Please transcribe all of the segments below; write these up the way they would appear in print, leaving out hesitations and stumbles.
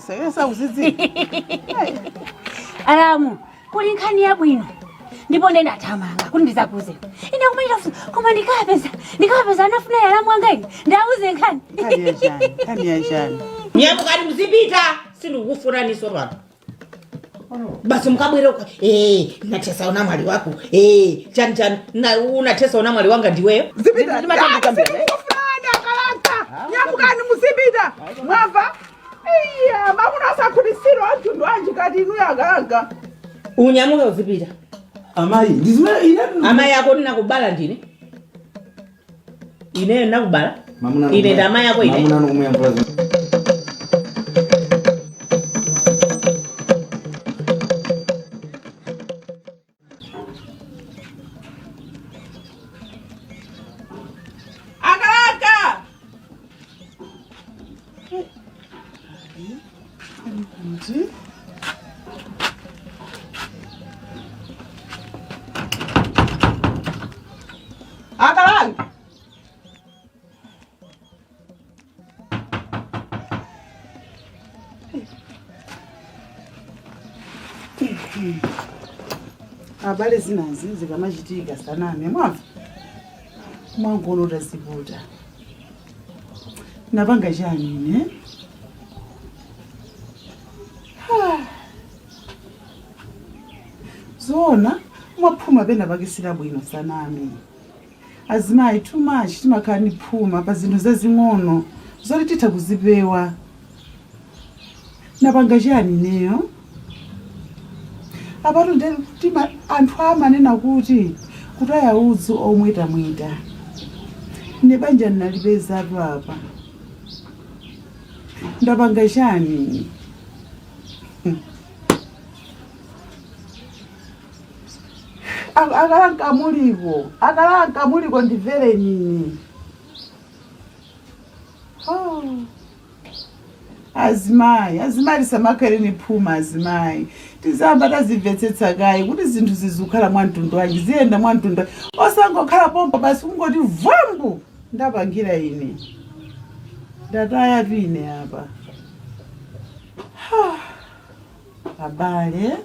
Sasa uzizi. Alamu, kuli nkhani yabwino. Ndipo nenda tamanga kuti ndizakuze. Ine kumaita koma ndikapeza anafuna Alamu angaini. Ndauze nkhani. Kani ya jani. Nyamukani mzipita. Sindikufuna niso lwanu. Basi mkabwere uko. Natesa una mwali wako. Chani na unatesa una mwali wanga ndiweyo. Zipita. Ndimatambukambira. Nyamukani mzipita. Mwava. Mamuna sakulisiro antundu anji kati inu yaganga. Unyamuke uzipita. Amai, ndizwe ine. Amai yako ninakubala ndine. Ine nakubala. Ine ndama yako ine. Mamuna nomuyambula. Habari zinazi kama chitika saname mwafu. Mwangono tasibuta. Nabanga jani ne? Zona mwaphuma bena bakisira bwino sanami. Azimayi too much timakani phuma pazinto zezingcono zolititha kuzibewa. Nabanga jani neyo? Abantu ndima anthu amanena kuti kutaya udzu omwita mwita. Nebanja nalibeza apa. Ndabanga jani. Akalanka mulipo ndivere nini. Azimai samakere ni phuma azimai. Tizamba tazibvetsetsa kai kuti zinthu zizukhala mwantundu wanji zienda mwantundu. Osangokhala pompo basi ungoti vambu ndapangira ine. Ndataya vine apa. Abale.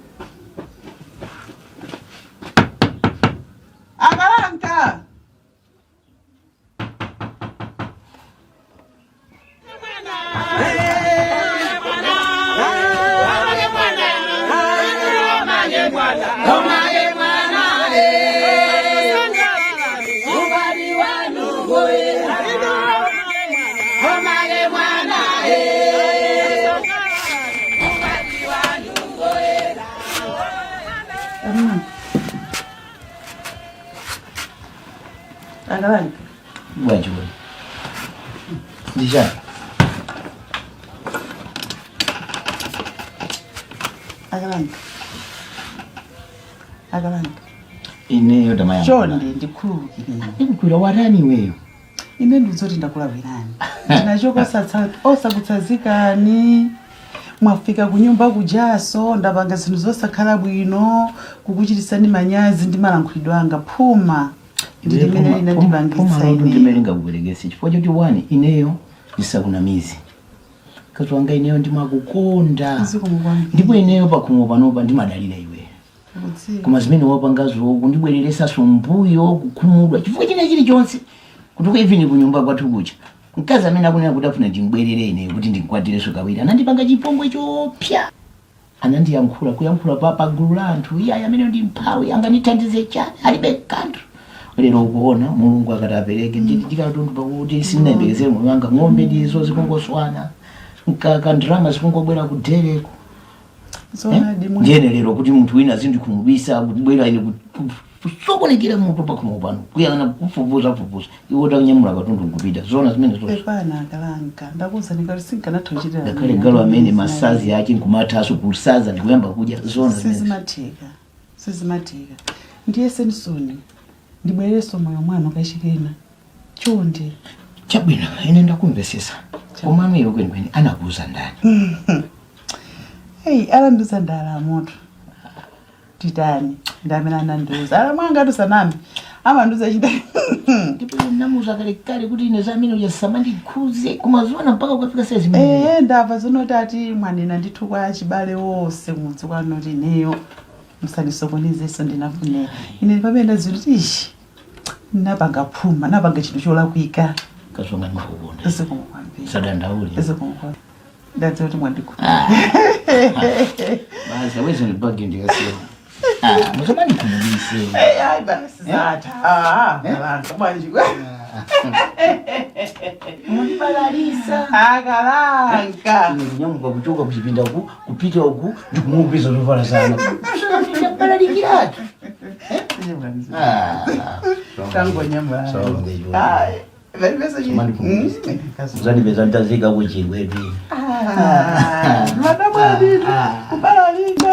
Akalanka. Akalanka. Bwanji bwana. Dijani. Akalanka. Ineyo tamaya. Chonde ndikhulukire. Ndikukwira watani weyo. Ine ndizoti ndakulawirani. Ndinachoko osakutsazikani. Mwafika kunyumba kujaso ndapanga zinthu zosakhala bwino kukuchitisani manyazi ndi malankhulidwe anga phuma. Ndimene ina ndibangitsa ine. Ndimelinga kubelegesa chifukwa choti wani ineyo ndisakunamizi. Kazi wanga ineyo ndimakukonda. Ndipo ineyo pakhumo panopa ndimadalira iwe. Koma zimene wapangazo kundibwereresa sombuyo kukhumudwa chifukwa chine chonse kuti even kunyumba kwathu kucha. Mkazi amene akunena kuti afuna ndimbwerere ine kuti ndinkwatireso kawiri anandipanga chipongwe chopya. Anandiyankhula kuyankhula pa gulu la anthu iya amene ndi mphawi anganithandize chani alibe kanthu. Lero ukuona Mulungu akati apereke ndikatundu pakuti sinayembekezere moyo wanga ng'ombe ndizo zikungoswana ndrama zikungobwera kudereko. Njene lero kuti munthu wina zindikhumubisa kubwera ine kusokonekera munthu pakhomo pano kuyang'ana kufufuza iwo takunyamula katundu nkupita zona zimene zonse. Epana Akalanka ndakuza ndikati sinkanathochitira. Ngakhale galo amene masazi ake nkumathaso kusaza ndikuyamba kudya zona zimene. Sizimatheka. Ndiye senisoni. Ndibwereso moyo mwana ukashikena. Chonde. Chabwino ine ndakumvesesa. Koma mwiro kwenikweni anakuza ndani. Alanduza ndala moto. Titani ndamena nanduza. Ala mwanga tusanami. abantu zachita ndipo namuza kale kuti ine zamene uyasama ndikhuze kumazona mpaka ukafika saizi ndabva zonotati mwanena ndithu kwa chibale wose mudzi kwanoti neyo musanisokonezeso ndinafune ine pamene ziti ishi napanga phuma napanga chinthu cholakwika kasonga ndikukonda esikomkwambiri sadandauli esikomkwambiri ndadziwa kuti mwandikho basi awezi ndibagi ndikasiya musamani kumulise hayi basi zatha abantu manje mundibalalisa akalanka nyamuka kuchoka kuchipinda ku kupita uku ndikumuupisa zovala sana balalikiratu tangonyamula uzandipeza ntazika kuchibwetu madamwaditu kubalalika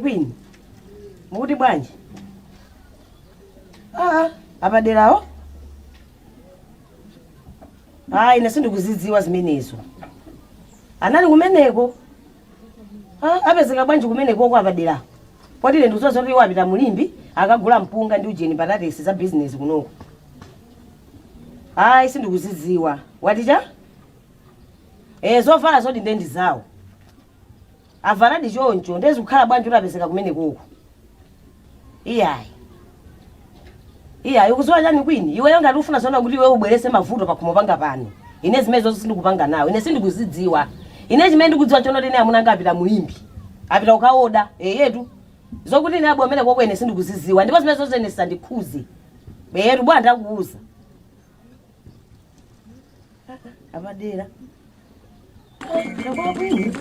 Queen. Muti bwanji? Abadelawo? Ine sindikuzidziwa zimenezo. Anali kumeneko. Apezeka bwanji kumeneko kwa abadela. Poti ine ndikuzoza kuti wapita mulimbi akagula mpunga ndi ujeni patatesi za business kunoko. Sindikuzidziwa. Waticha? Zovala zoti ndendi zawo. Avaradi choncho ndezi kukhala bwanji utapezeka kumene koko. Iyayi ukuziwa chani Queen? Iweyo ngati ufuna zona kuti iwe ubwerese mavuto pakhomo panga pano. Ine zimene zonse sindikupanga nawe. Ine sindikuzidziwa. Ine chimene ndikudziwa chono ine amuna ngapita mulimbi. Apita ukaoda. Yetu. Zokuti ine abo amene koko ine sindikuzidziwa. Ndipo zimene zonse ine sandikhuze. Yetu bwana ndakuuza. Abadela. Ndakwa Queen.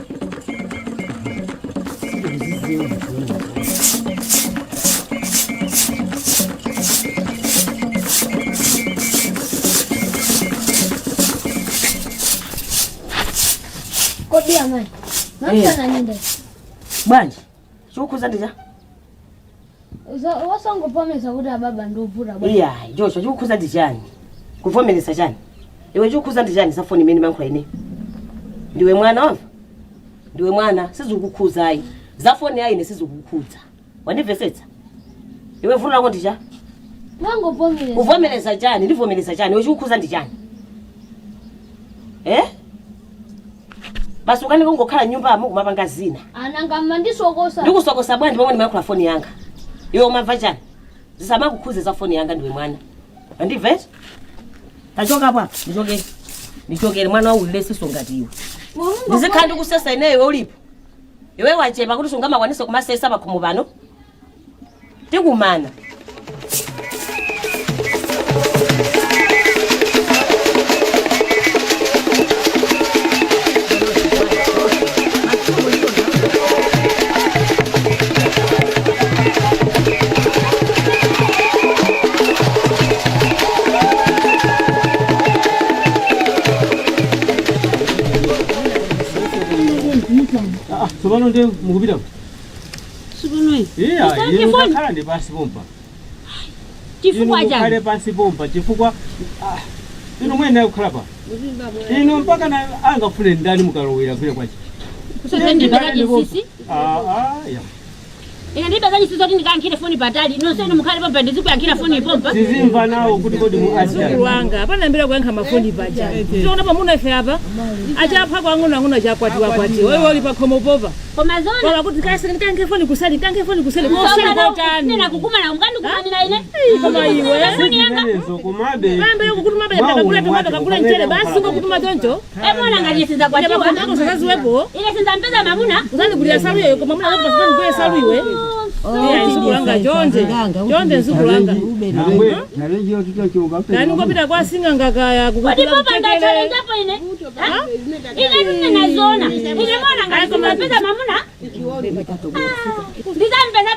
Kodia mani. Namfana ninde. Bwanji. Chikuza ndija. Wasongopomesa kuti ababa ndovura bwanji. Iyayi, Joshua chikuza ndijani. Kuvomeresa chani. Iwe chikuza ndijani safoni imene mankho ine. Ndiwe mwana wamva? Ndiwe mwana sizukukhuza ayi. Zafoni yayi nesizukukhuza. Wandivesetsa? Iwe vula lako ndija? Nangopomeresa. Uvomeresa chani? Ndivomeresa chani? Iwe chikuza ndijani? Basi ukani ngokhala nyumba amu kumapanga zina. Anangama ndisokosa. Ndikusokosa bwanji pamwe ndimakula foni yanga. Iwe umamva chani? Zisama kukhuze za foni yanga ndiwe mwana. Andivesa? Tachoka hapa, ndichokere mwana waulile siso ngati iwe. Ndizikhandi kusesa ineyo iwe ulipo. Iwe wachepa kuti sungamakwanisa kumasesa pakhomo pano. Tikumana. Sobano nde mukupita. Subonwe. Iyo ndakhala ndi pansi pompa. Chifukwa chani? Kale pansi pompa chifukwa ino mwene kukhala pa. Ino mpaka na angafune ndani mukalowera kule kwachi. Kusasa ndibakaje sisi? Ya. Ina ndibakaje sisi kuti ndikankhire foni patali. Nonse ino mukhale pompa ndizikuyankhira foni pompa. Sizimva nawo kuti kodi mu Asia. Wanga pana mbira kuyankha mafoni paja. Tiona pamuna ife apa. Achapha kwang'ono chakwatiwa kwati. Wewe uli pa khomo popa. Koma zona. Wala kuti kaisa ndikanke foni kusali. Kusali kotani. Nena kukumana ungandi kumanina ine. Koma iwe. Sizimenezo kumabe. Pambe kukutuma mabe ndakakula tomato kakula mchele basi ngokutuma choncho. Mwana ngati sinza kwatiwa. Kwa nako sakazi wepo. Ile sinza mpeza mamuna. Uzani kulia salu yeyo koma muna wepo pasipani kuya salu iwe. Nsukulanga chonde nsukulanga. Narenji yotuto chuka. Nani ngopita kwa singa ngakaya kukula mchele. Wadipo ndachale ndapo ine. Ine nuna zona. Ine mwana ngati sinza mpeza mamuna. Ndizampeza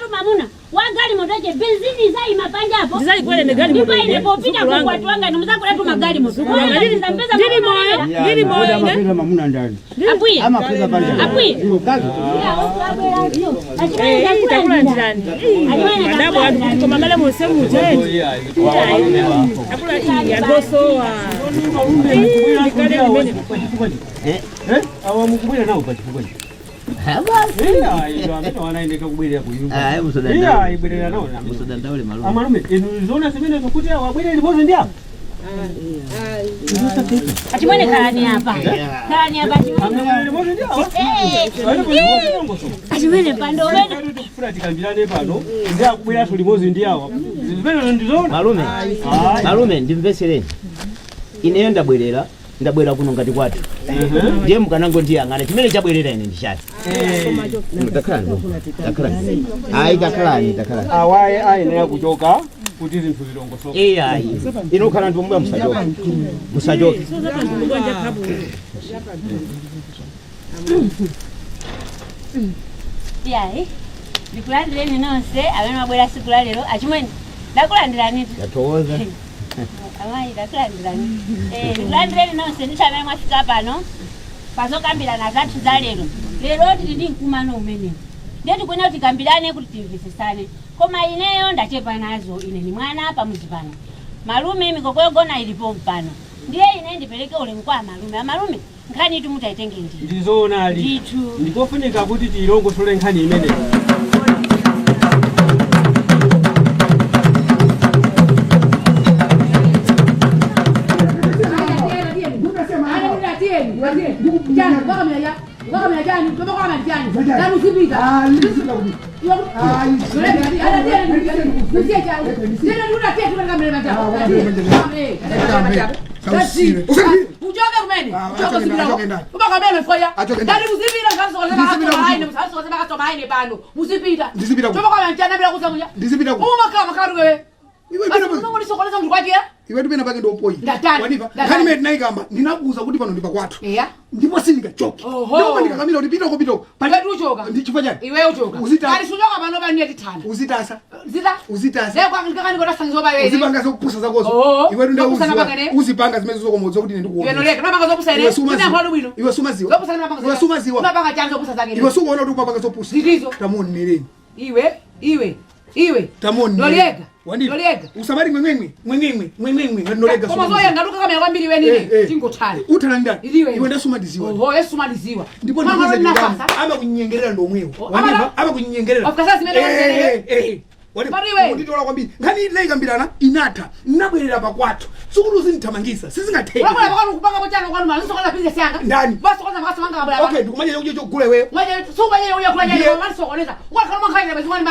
tu mamuna. Wagali moto je benzini zai mapanja hapo. Ndizai kwele ne gari moto. Ndipo popita kwa watu wanga ndio kule tu magari moto. Ndizampeza Ndiri moyo ine. Mapeza mamuna ndani. Apuye. Ama peza panja. Apuye. Itakula ndani. Madabo watu komangala mosemu tete. Akula iya gosowa. Awa mukubwira nawo pachifukwa. Wanaendeka kubwirira kuyumba. Iya ibwirira nawo. Amalume zona zimene zokuti wabwira limodzi ndi apo. Achimwene kalani hapa. Kalani hapa achimwene pando wene. Kufuna tikambirane pano. Ndi akubwira limodzi ndi awo. Zimene ndizona. Malume ndimvesereni. Ineyo ndabwera kuno ngati kwathu. Ndiye mukanango ndiyang'ana chimene chabwerera ine ndichati. Takalani. Awaye ayenera kuchoka kuti zinthu zilongosoka. Ayi. Inokhala ndi pomwe musachoke. Yayi. Ndikulandireni nonse amene mabwera siku la lero achimwene. Ndakulandirani. Yatoza. Amayi ndakulandirani. Ndikulandireni nonse ndichamene mwafika pano. Pazokambirana zathu za lero. Lero tili mkumano umene. Ndiye tikwena kuti kambirane kuti timvisisane. Koma ineyo ndachepa nazo ine ni mwana pamuzi pano. Malume mikoko yogona ilipo mpano. Ndiye ine ndipeleke ulemu kwa malume. Amalume nkhani itu mutaitenge ndi. Ndizona ali. Nditu. Ndikofunika kuti tilongosole nkhani imene. Iwe tupena pake ndo poi. Wanipa. Kani mimi naikamba ndinakuza kuti pano ndipa kwathu. Ndipo sindikachoke. Ndipo ndikakamira kuti pita kopito. Pale uchoka. Ndichifanya. Iwe uchoka. Uzita. Suchoka pano pa niye tithana. Uzitasa. Uzitasa. Leo kwa ngikani ngoda sangizo bawe. Uzipanga zokupusa zakozo. Iwe ndio uzipanga zimene zokomoza kuti ndikuona. Iwe noleka napanga zopusa ine. Ina mpano bwino. Iwe sumaziwa. Zopusa napanga. Iwe sumaziwa. Unapanga chanzo zopusa zake. Iwe suko ona kuti upanga zopusa. Zidizo. Tamoni nereni. Iwe. Tamoni. Noleka. Noleka. Usamari ngwengwengwe noleka. Koma zoya ngaruka kamera kwambiri we nini? Tingothala. Uthala ndani? Iwe ndasumadiziwa. Esumadiziwa. Ndipo ndikuze ndidama. Ama kunyengerera ndomwewo. Wanipa ama kunyengerera. Afukasa zimene nditola kwambiri ngani ilaikambirana inatha nabwerera pakwathu sikuti zinithamangisa sizingatheki ndani okay ndikumanyira kuti chogula iweyo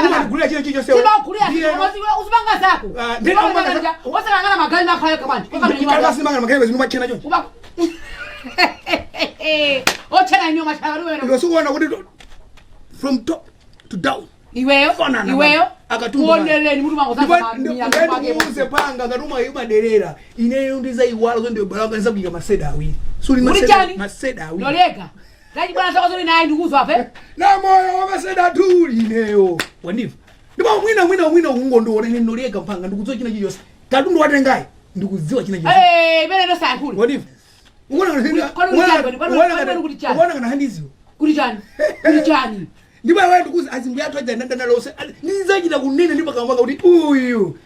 umatigulira chino chicho sewosimangana choncho sikuona kuti from top to down iweyo akatumbaoneleni mutu mangozamuze panga akatuma imaderera ineyo ndizaiwala zondibalanga ndizakuyika maseda awiri suli maseda awiri noleka ngati bwana zako zoli naye ndikuzwa ape na moyo wa maseda tuli ineyo wandiva ndipo mwina ungondoona ine noleka mpanga ndikudziwa china chiyonse katundu watengayi ndikudziwa china chiyonse imene ndo sayankhule wandiva uona kana handiziwo kuti chani ndipo wewe ndikuzi azimbu yathu ajandana lose nizachita kunena ndipo kamanga kuti uyu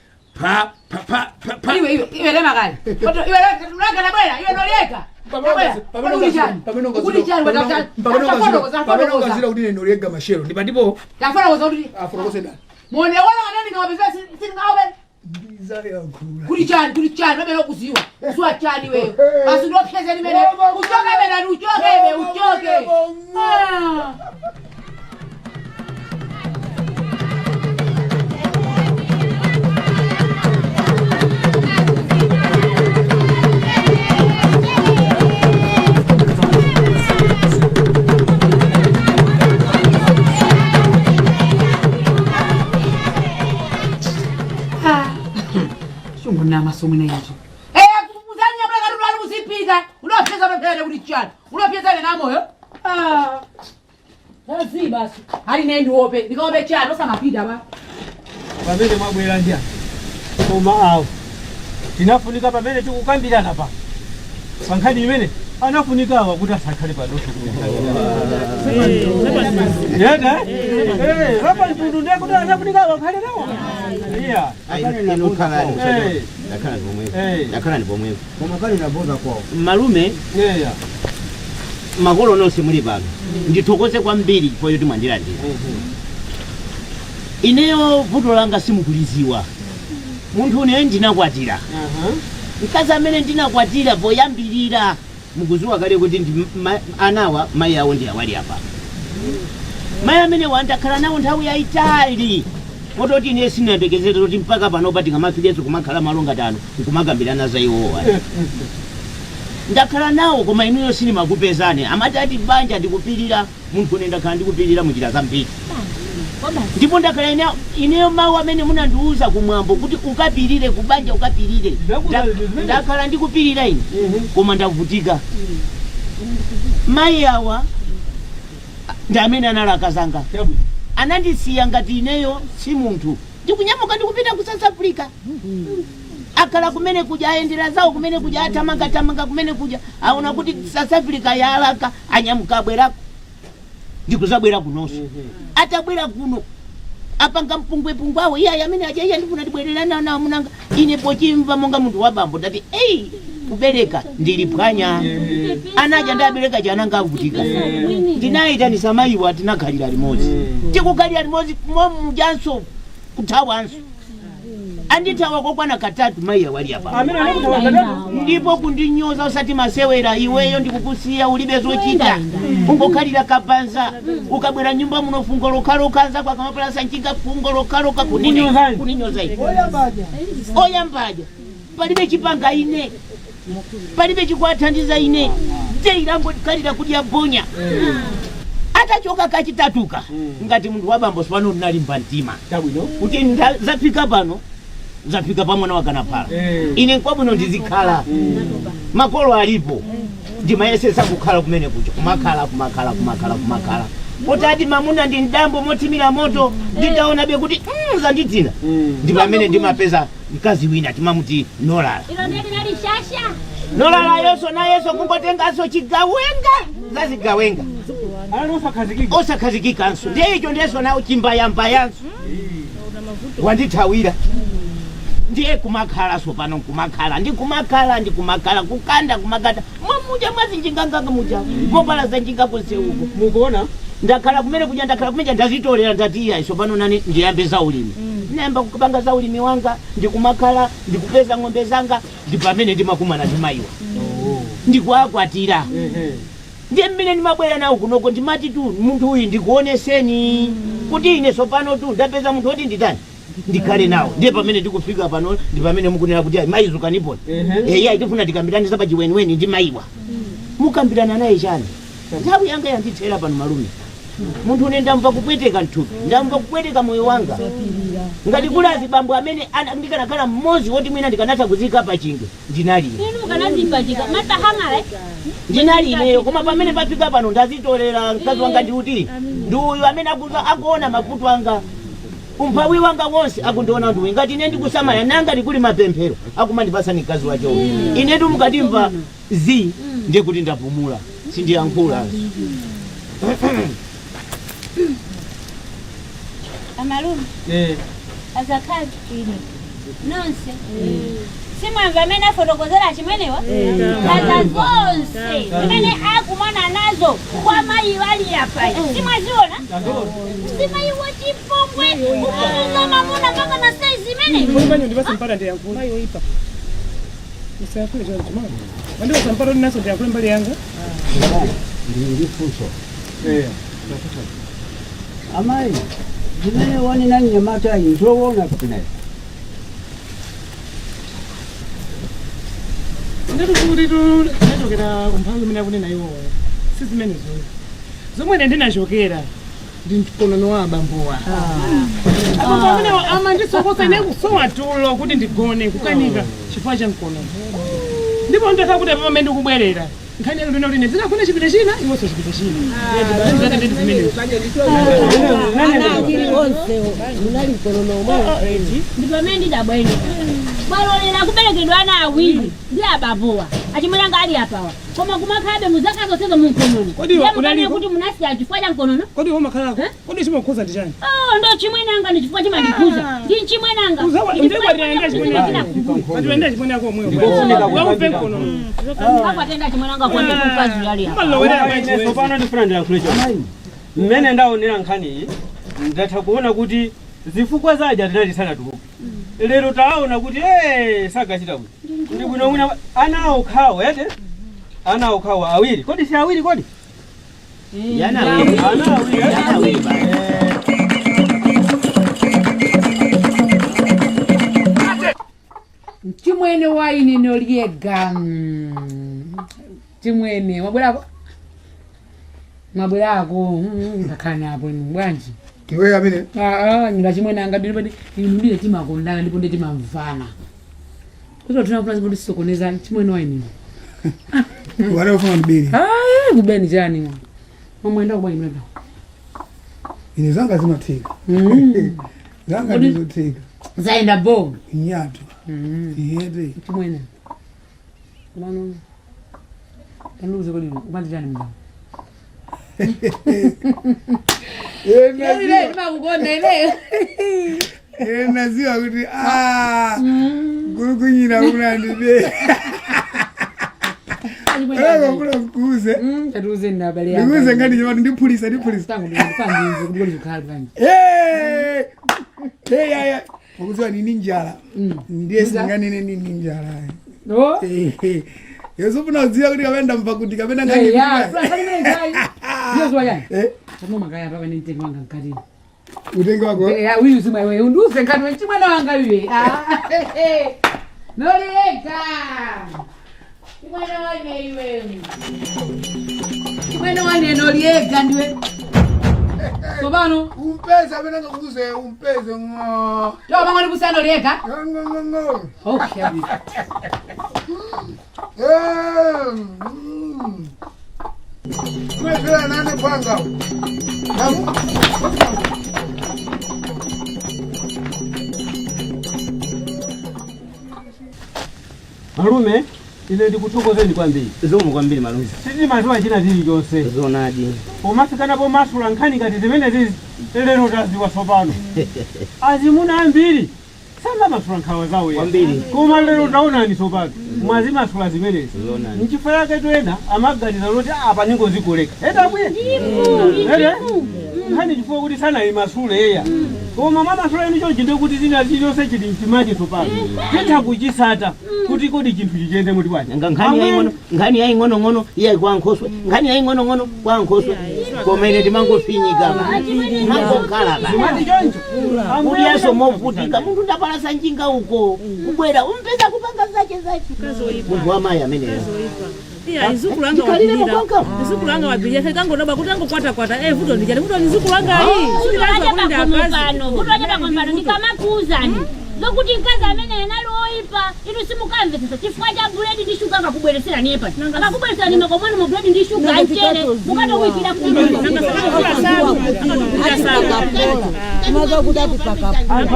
pa iwe lema kale iwe unaka na bwela iwe noleka pamene ukazira kuti noleka mashero ndipo ndipo tafotokoza kuti afotokoze ndani mone wala kanani ngawapeza singawe kuti chani pamene ukuziwa kuziwa chani wewe basi ndopyeze limene uchoke bena uchoke na masomo na yetu kuzanya bla garu alu usipita unapeza pepele kuti chani unapeza na moyo Zazi basi. Ali nendi wope. Ndikaope chano samapida ba. Pamene mwabwera ndia. Koma awo. Tinafunika pamene tikukambirana pa. Pankhani imene anafunika awa kuti asakhale padoso. Yenda? Rapa mtundu ndiye kuti anafunika awa khale nawo. Iya. Ino khalani. Nakhala pomwe. Koma kali naboza kwawo. Malume. Yeah. Makolo nonse muli pano ndithokoze kwambiri chifukwa choti mwandilandira. Ineyo vuto langa simukuliziwa. Munthu une ndinakwatira. Mkazi amene ndinakwatira poyambirira mukuziwa kale kuti anawa mayi awo ndi awali apa. Mayi amene wandakhala nawo nthawi yayitali mototi ine sinayembekezere kuti mpaka panopa tingamafikeso kumakhala malo ngati ano nkumagambirana za iwowa. Ndakhala nawo koma inuyo sinimakupezani amati ati banja ndikupirira munthu une ndakhala ndikupirira munjira zambiri. Ndipo ndakhala ineyo mawu amene munandiuza kumwambo kuti ukapirire kubanja ukapirire ndakhala ndikupirira ine koma ndavutika. Mayi awa ndi amene analakazanga anandisiya ngati ineyo si munthu ndikunyamuka ndikupita ku South Africa. Akala kumene kuja ayendera zawo kumene kuja atamanga kumene kuja aona kuti South Africa yalaka anyamuka bwerako ndikuzabwera kunonso. Atabwera kuno apanga mpungwe awo iye amene aja ndifuna tibwererana nawo munanga ine pochimva monga munthu wa bambo ndati kubereka ndiliphwanya anaja ndabereka chananga avutika. Ndinayitanisa mayiwa tinakhalira limodzi tikukhalira limodzi mujanso kuthawanso andithawa kokwana katatu mayi awali apa. Ndipo kundinyoza usati masewera iweyo ndikukusiya ulibe zochita ungokhalira kapanza ukabwera nyumba muno fungo lokalokanza kwa kamapalasa nchinga fungo lokaloka kuninyoza oyambaja palibe chipanga ine palibe chikwathandiza ine teilango khalira kudya bonya atachoka kachitatuka ngati munthu wa bambo pano ndinalimba mtima kuti zafika pano zafika pamwana wakanaphala ine kwabwino ndizikhala makolo alipo ndimayesesa kukhala kumene kuja kumakhala potati mamuna ndi ndambo motimira moto nditaonabe kuti zanditina ndipo amene ndimapeza mkazi wina timamuti nolala yonso nayenso kungotenganso chigawenga zazigawenga osakhazikikanso ndiye icho ndiyeso nawo chimbayambayanso wandithawira ndiye kumakhala sopano ndikumakhala kukanda kumakanda mwamuja mwazinjinganganga muja mopala zanjinga konse uko mukuona ndakhala kumene kuja ndakhala kumene ndazitolera ndatiya sopano nani ndiyambe zaulimi nayamba kupanga zaulimi wanga ndikumakhala ndikupeza ng'ombe zanga ndipo amene ndimakumana ndi mayiwa ndikuakwatira ndiye mmene ndimabwera nawo kunoko ndimati tu munthu uyu ndikuoneseni kuti ine sopano tu ndapeza munthu woti nditani ndikhale nawo ndiye pamene ndikufika pano ndi pamene mukunena kuti mayi zukanipona ayi tifuna tikambirane za pachiweniweni ndi mayiwa mukambirana naye chani nthawi yanga yandithera pano malume munthu une ndamva kupweteka mthupi ndamva kupweteka moyo wanga ngati kuli azibambo amene ndikanakhala mmodzi woti mwina ndikanatha kuzika pachinge ndinali ineyo koma pamene pafika pano ndazitolera mkazi wanga ndiuti ndi uyu amene akuona mavuto anga umphawi wanga wonse akundiona ndiwe ngati ine ndikusamala nanga ndikuli mapemphero akumandipasa ni mkazi wacho ine ndumukatimva ndiye kuti ndapumula sindiyankhula amalume azakhazi nonse simwamva amene afotokozera chimwenewa kaza zonse zimene akumana nazo kwa mayi wali apa simwaziona simayiwo chipongwe kukuza mamuna mpaka na saizi imene amayi zimene wani nani nyamata izowona kapinayo ndikuchokera kumphamvu imene akunena iwowo si zimene zomwe ndinachokera ndi mkonono wa abambowa abambo amene amandisokosa ine kusowa tulo kuti ndigone kukanika chifukwa cha mkonono ndipo ndakhala kuti pamene ndikubwerera nkhani yake ndona kuti ndinafuna chipita china iwonso chipita china ndipo amene ndidabwene balolera kuberekedwa ana awiri ndi ababuwa achimwenanga ali apawa koma kumakhabe muzaka zonsezo munkonono ndiyamukane kuti munasiya chifukwa cha mkonono kodi womakhalako kodi chimakhuza ndi chani ndo chimwenanga ndi chifukwa chimandikhuza ndi chimwenanga ndiwenda chimwenako akwatenda chimwenanga kwende kukazi yali apa pano ndifuna ndilankhule chonse mmene ndaonera nkhani iyi ndatha kuona kuti zifukwa zaja tinati sanatuluke lero taona kuti sagachita kuti ndi bwino mwina ana okhawo ete ana okhawo awiri kodi si awiri kodi Ana awiri. Chimwene waine noliega chimwene mabwerako ngakhana apo bwanji iwe amene nyina chimwene anga ndile timakondana ndipo ndi timamvana kuzo tunafuna kuti sokoneza chimwene waine wale ufuna mbili kubeni chani mwenda kubani mwenda ine zanga zimathika zanga ndizothika zaenda bo nyato iyede chimwene kulano kanuze kuli ubandi chani mwa naziwa kuti kukunyira kunandibe kula mkuze tatuze ndabale yangu nikuze ngati chimati ndipulisa tangu ndifangize kuti kukhala bwanji yaya ukuziwa nini njala ndiye singanene nini njala yesu funa uziwa kuti kapenda mva kuti kapenda ngani yesu wayani kama makaya papa ni ntengo wanga nkatini utenge wako wiyu sima iwe unduse nkati wechimwana wanga iwe noliyeka chimwana wane iwe chimwana wane noliyeka ndiwe sobano umpeza benanga kuze umpeze ngo yo mangani busano liyeka ngo okay mwefera nane panga malume ine ndikuthokozeni kwambiri Zomwe kwambiri malume. siti mazuwa china tili chonse Zonadi. umafikanapo masula nkhani ngati zimene zizi lero taziwa tsopano azimuna ambiri samba masula nkhawa zawo Kwambiri. koma lero taonani tsopano mwazi masula zimenezi nchifukwa yake toena amaganiza kuti apa ningozikoleka edabwiye nkhani chifukwa kuti sanayi masula eya koma mamasula eni chonchi ndikuti zina zilonse chili mchimachi tsopano titha kuchisata kuti kodi chinthu chichende muti bwanji Nkhani yayi ngono iye kwankhoswe. Nkhani yayi ngono kwankhoswe. Koma ine timangofinyika. Mangokhala ba. zimati choncho Kuliyaso movutika muntu ndapalasa njinga uko. Kubwera umpeza kupanga zache. Mungu wa mayi ameneyo. Iya izukulanga wapilira. Izukulanga wapilira sekango noba kutango kwata vuto ndijani vuto izukulanga hii. Sulaje bakomopano kutwaje bakomopano ndikamakuuzani zokuti mkazi amene enaloipa inu simukamvetsa chifukwa cha buledi ndi shuga akakubweresera nepa akakubweresera ni makomano mu buledi ndi shuga mchere mukatowikira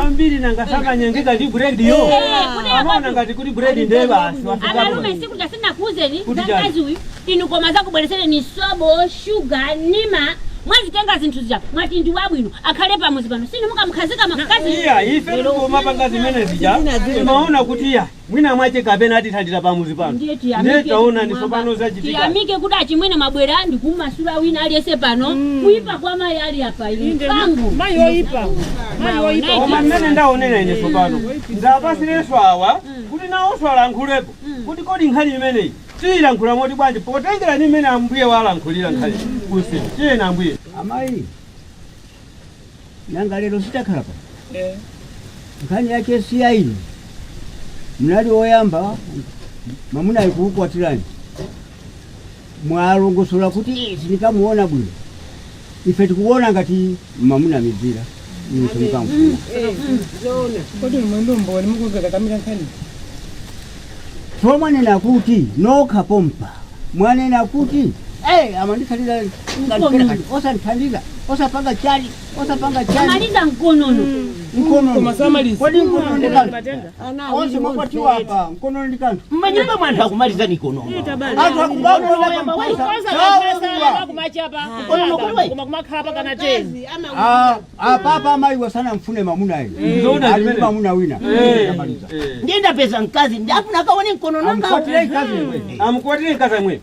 ambiri nangasaka nyengeka ndi buledi yo amaona ngati kuti buledi ndiye basi amalume siku tasina kuuzeni mkazi uyu inu koma zakubweresera ni sobo shuga nima mwazitenga zinthu zija mwati ndi wabwino akhale pamuzi pano sini mukamkhazika makazi iya ife tikomapanga zimene zija timaona kuti ya mwina mwache kapena atithandira pamuzi pano ndiye taona ni tsopano zachitika tiyamike kuti achimwene mabwera ndikumasula wina aliyese pano kuipa kwa mayi ali apa ili pangu Mayi oipa. koma mmene ndaonera ine tsopano ndapasireso awa kuti nawonso alankhulepo kuti kodi nkhani imeneyi tiyilankhula moti bwanji potengera ni mmene ambuye walankhulira nkhani kusi tiyena ambuye amayi nanga lero sitakhala pa nkhani yake siya ino mnali woyamba mamunayi kuukwatirani mwalongosola kuti sindikamuona bwino ife tikuona ngati mamuna mizira nimusomukamfuna kodi mwendo mboni mukuza kakamira nkhani somwanena kuti nokha pompa mwanena kuti amandithandiza ngati osandithandiza osapanga chali amaliza mkonono kodi mkonono ndikanthu onse mwakwatiwa apa mkonono ndikanthu mmanyumba mwanthu akumaliza nikonono anthu apapa amayiwa sana mfune mamunayo ali mamuna wina ndienda pesa mkazi ndafuna kaone mkonono amukwatire nkazi amwe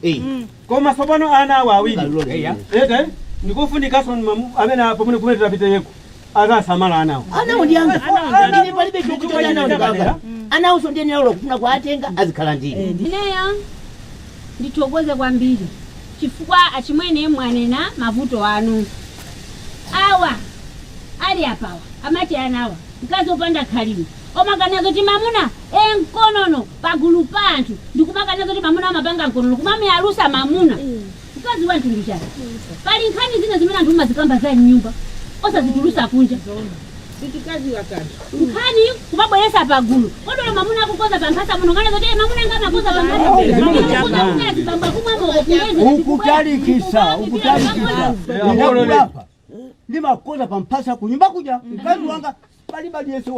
koma sopano ana awo awiri ndikufunikaso amene pamene kumetera pite yeko azasamala anawo anawo ndiyanga ine palibe chokutola anawo ndikanga anawo so ndiye nawo kufuna kuatenga azikhala ndine ineyo ndithokoze kwambiri chifukwa achimwene mwanena mavuto anu awa ali apawa amati anawa mkazi opanda khalidwe omakanazo ti mamuna enkonono pagulu panthu ndikumakanazo ti mamuna amapanga nkonono kumame alusa mamuna mkazi wanthu ndichani pali nkhani zina zimene anthu mazikamba za nyumba osazitulusa kunja nkhani kumabweresa pagulu kodolo mamuna akukoza pamphasa muno nganazo ti mamuna ngamakoza pamphasa ukutalikisa ndimakoza pamphasa kunyumba kuja mkazi wanga balibaliese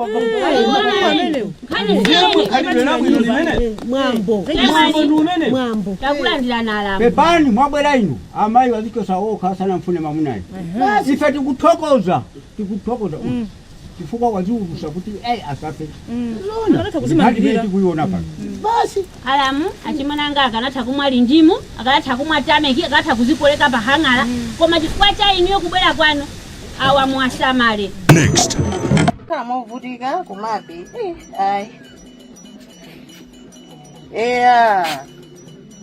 mwambo takulandira nalamo pepani mwabwera inu amayi wazikosawoka sana mfune mamunayo ife tikuthokoza chifukwa waziulusa kuti asape tikuiona pano basi alamu achimananga akanatha kumwa lindimu akanatha kumwa tameki akanatha kuzikoleka pahang'ala koma chifukwa cha inuyo kubwera kwanu awa mwasamale Next. Kama uvutika kumabe. Ai.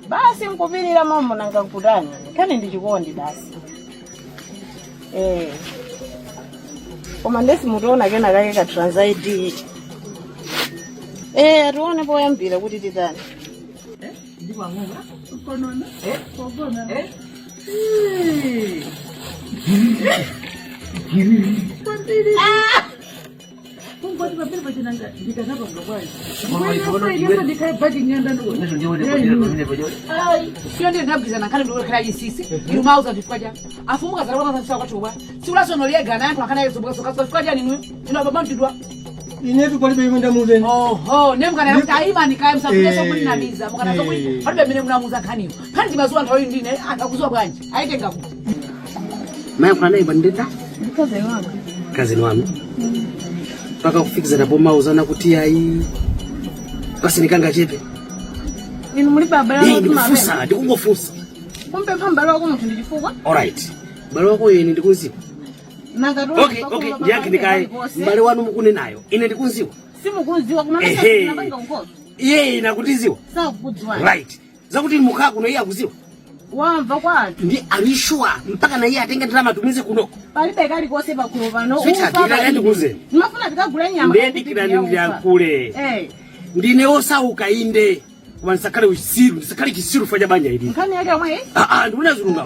Basi mkubirira mambo nanga nkudani. Kani ndichikondi basi. Koma ndesi mutaona kena kake ka translate. Atuone poyambira kuti titani. Ndiwa ngoma. Ukonona. Ukonona. Kungoti papiri pachinanga ndikazapa ngakwazi. Sio ndio ndabwizana kana ndo khala yisisi. Irumauza ndifikaja. Afumuka zalwa masasa kwathuba. Siulasonolia gana anthu akana yezo bwaso kasifikaja ninu. Ino baba mtidwa. Inetu palibe imenda muzeni. Oho, nemukana kuti aimani kaya msakuleso kuti namiza. Mukana sokuti palibe mene munamuza khaniyo. Khani timazuwa nthawi ndine akakuzwa bwanji. Aitenga kuti. Maya kuna naiba ndeta? Kazi wangu. Kazi wangu. Paka kufikiza na boma uzana kuti ai basi nikanga chepe. Inu muri baba yangu kuma. Ndifusa, ndikungofusa. Kumpe pamba lako mtu ndifukwa? Alright. Balo wako yeni ndikunziwa. Okay, ndiyange nikaye. Mbale wanu mukune nayo. Ine ndikunziwa. Simukunziwa kuma mesa nabanga unkozo. Yeye nakutiziwa. Sawa kudziwa. Right. Zakuti mukha kuno iye akuziwa. Wamva kwathu. Ndi alishwa mpaka na iye atenge ndalama tumize kuno. Palibe kali kose bakhulo pano. Sithathira ndikuze. Ndimafuna tikagula nyama. Ndikira ndiyakule. Ndine osauka inde. Kuba ndisakale usiru, ndisakale kisiru fanya banja ili. Nkhani yake amwe? Ndikuna zilunga.